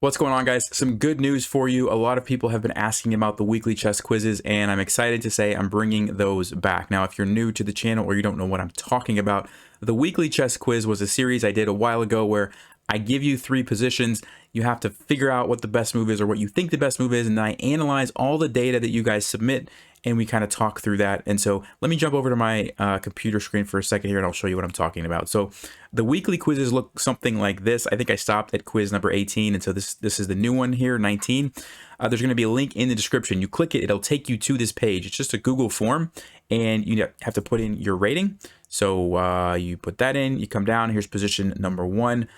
What's going on, guys? Some good news for you. A lot of people have been asking about the weekly chess quizzes, and I'm excited to say I'm bringing those back. Now, if you're new to the channel or you don't know what I'm talking about, the weekly chess quiz was a series I did a while ago where I give you 3 positions. You have to figure out what the best move is or what you think the best move is, and then I analyze all the data that you guys submit, and we kind of talk through that. And so let me jump over to my computer screen for a second here, and I'll show you what I'm talking about. So the weekly quizzes look something like this. I think I stopped at quiz number 18, and so this is the new one here, 19. There's going to be a link in the description. You click it, it'll take you to this page. It's just a Google form, and you have to put in your rating. So you put that in, you come down, here's position number 1,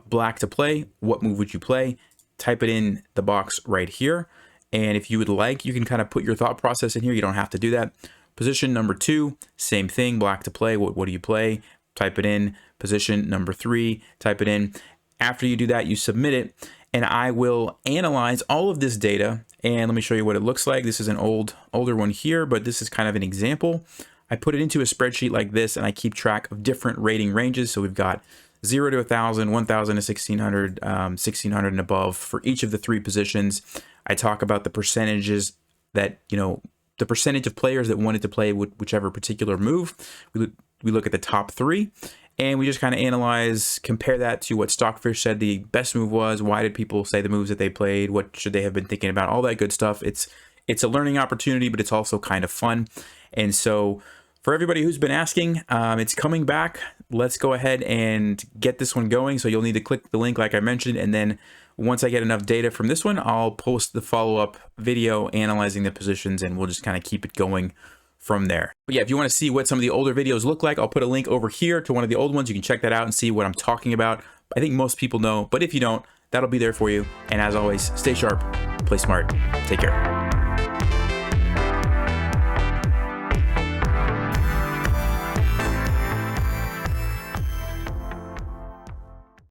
black to play. What move would you play? Type it in the box right here. And if you would like, you can kind of put your thought process in here. You don't have to do that. Position number 2, same thing, black to play. What do you play? Type it in. Position number 3, type it in. After you do that, you submit it, and I will analyze all of this data. And let me show you what it looks like. This is an older one here, but this is kind of an example. I put it into a spreadsheet like this, and I keep track of different rating ranges. So we've got 0 to 1,000, 1,000 to 1,600, 1,600 and above for each of the 3 positions. I talk about the percentages that, the percentage of players that wanted to play whichever particular move. We look at the top 3, and we just kind of analyze, compare that to what Stockfish said the best move was. Why did people say the moves that they played? What should they have been thinking about? All that good stuff. It's a learning opportunity, but it's also kind of fun. And so for everybody who's been asking, it's coming back. Let's go ahead and get this one going. So you'll need to click the link like I mentioned, and then once I get enough data from this one, I'll post the follow-up video analyzing the positions, and we'll just kind of keep it going from there. But yeah, if you want to see what some of the older videos look like, I'll put a link over here to one of the old ones. You can check that out and see what I'm talking about. I think most people know, but if you don't, that'll be there for you. And as always, stay sharp, play smart, take care.